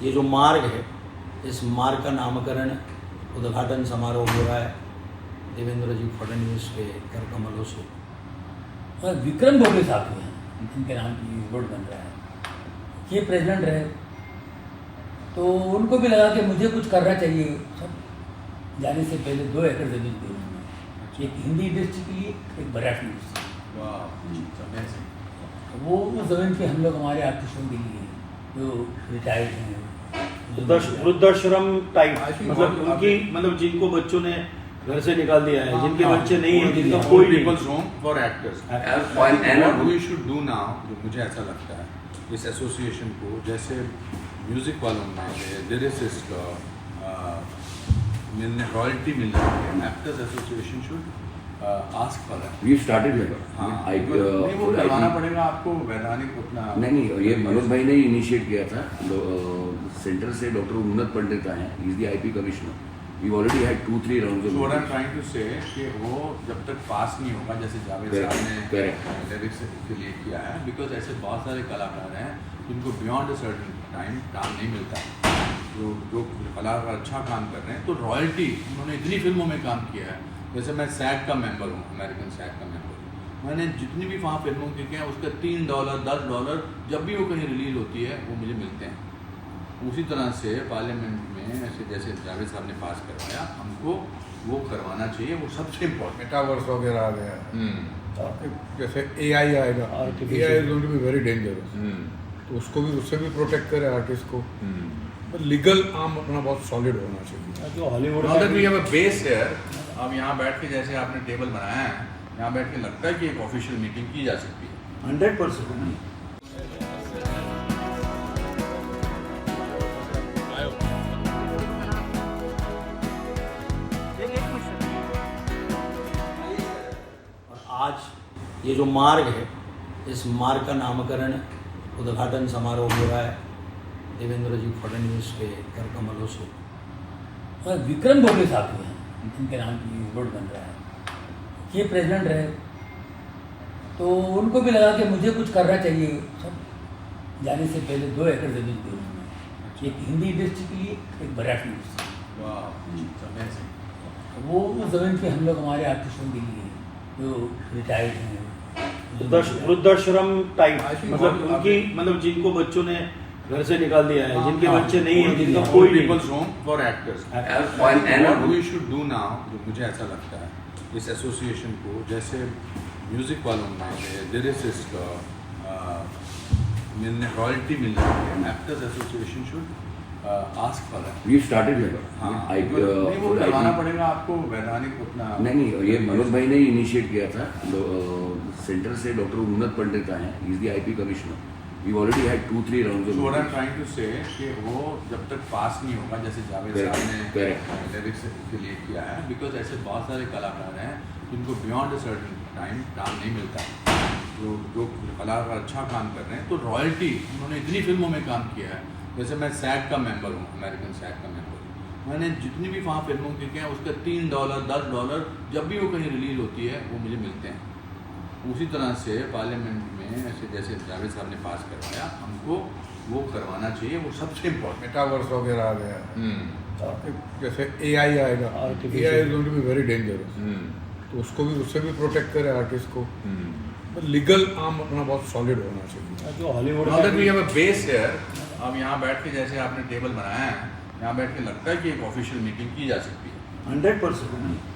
ये जो मार्ग है, इस मार्ग का नामकरण उद्घाटन समारोह हो रहा है देवेंद्र जी फडणवीस के कर कमलों से। और विक्रम भोगले साहब हैं, इनके नाम की रोड बन रहा है। ये प्रेसिडेंट रहे तो उनको भी लगा कि मुझे कुछ करना चाहिए। सब जाने से पहले 2 एकड़ जमीन दी उन्होंने, एक हिंदी इंडस्ट्री के लिए, एक मराठी इंडस्ट्री। वो उस जमीन पे हम लोग हमारे आर्टिस्टों के लिए जो रिटायर्ड हैं, वृद्धाश्रम टाइप, मतलब उनकी, मतलब जिनको बच्चों ने घर से निकाल दिया है, जिनके बच्चे नहीं है, जिनका कोई peoples home for actors. What we should do now, जो मुझे ऐसा लगता है, इस एसोसिएशन को जैसे म्यूजिक वालों में लिरिसिस्ट मिलने रॉयल्टी मिल रही है, actors association should ask for that. We started here. नहीं, वो करवाना पड़ेगा आपको वैधानिक उतना। नहीं, ये मनोज भाई ने इनिशिएट किया था। सेंटर से डॉक्टर उन्नत पंडित आए, he is the IP commissioner. We already had 2-3 rounds of. What I am trying to say कि वो जब तक पास नहीं होगा, जैसे जावेद साहब ने लिरिक्स के लिए किया है, बिकॉज ऐसे बहुत सारे कलाकार हैं जिनको बियॉन्ड अ सर्टेन टाइम काम नहीं मिलता, जो कलाकार अच्छा काम कर रहे हैं, तो रॉयल्टी, उन्होंने इतनी फिल्मों में काम किया है। जैसे मैं सैग का मेंबर हूँ, अमेरिकन सैग का मेंबर हूँ, मैंने जितनी भी वहाँ फिल्मों की हैं उसका $3, $10 जब भी वो कहीं रिलीज होती है वो मुझे मिलते हैं। उसी तरह से पार्लियामेंट में ऐसे जैसे जावेद साहब ने पास करवाया, हमको वो करवाना चाहिए, वो सबसे इम्पोर्टेंट। मेटावर्स वगैरह आ गया है, जैसे AI आएगा, AI is going to be very dangerous, तो उसको भी, उससे भी प्रोटेक्ट करे आर्टिस्ट को। पर लीगल आर्म अपना बहुत सॉलिड होना चाहिए। जो Hollywood now that we have a base here, अब यहाँ बैठ के जैसे आपने टेबल बनाया है, यहाँ बैठ के लगता है कि एक ऑफिशियल मीटिंग की जा सकती है। 100%। आज ये जो मार्ग है, इस मार्ग का नामकरण उद्घाटन समारोह हो रहा है देवेंद्र जी फडणवीस के कर कमलों से। और विक्रम भोगले साहब हैं, इनके नाम की रोड बन रहा है। ये प्रेसिडेंट रहे तो उनको भी लगा कि मुझे कुछ करना चाहिए। सब जाने से पहले 2 एकड़ जमीन दी उन्होंने, एक हिंदी इंडस्ट्री के लिए, एक मराठी इंडस्ट्री। वो उस जमीन पे हम लोग हमारे आर्टिस्टों के लिए जो रिटायर्ड हैं, वृद्धाश्रम टाइप, मतलब उनकी, मतलब जिनको बच्चों ने घर से निकाल दिया है, जिनके बच्चे नहीं है, जिनका कोई peoples home for actors. What we should do now, जो मुझे ऐसा लगता है, इस एसोसिएशन को जैसे म्यूजिक वालों में लिरिसिस्ट मिलने रॉयल्टी मिल रही है, actors association should ask for that. We started here. नहीं, वो करवाना पड़ेगा आपको वैधानिक उतना। नहीं, ये मनोज भाई ने इनिशिएट किया था। सेंटर से डॉक्टर उन्नत पंडित आए, he is the IP commissioner. We already had 2-3 rounds of. What I am trying to say कि वो जब तक पास नहीं होगा, जैसे जावेद साहब ने लिरिक्स के लिए किया है, बिकॉज ऐसे बहुत सारे कलाकार हैं जिनको बियॉन्ड अ सर्टेन टाइम काम नहीं मिलता, जो कलाकार अच्छा काम कर रहे हैं, तो रॉयल्टी, उन्होंने इतनी फिल्मों में काम किया है। जैसे मैं सैग का मेंबर हूँ, अमेरिकन सैग का मेंबर हूँ, मैंने जितनी भी वहाँ फिल्मों की हैं उसका $3, $10 जब भी वो कहीं रिलीज होती है वो मुझे मिलते हैं। उसी तरह से पार्लियामेंट में ऐसे जैसे जावेद साहब ने पास करवाया, हमको वो करवाना चाहिए, वो सबसे इम्पोर्टेंट। मेटावर्स वगैरह आ गया है, जैसे AI आएगा, AI is going to be very dangerous, तो उसको भी, उससे भी प्रोटेक्ट करे आर्टिस्ट को। पर लीगल आर्म अपना बहुत सॉलिड होना चाहिए। जो Hollywood now that we have a base here, अब यहाँ बैठ के जैसे आपने टेबल बनाया है, यहाँ बैठ के लगता है कि एक ऑफिशियल मीटिंग की जा सकती है। 100%।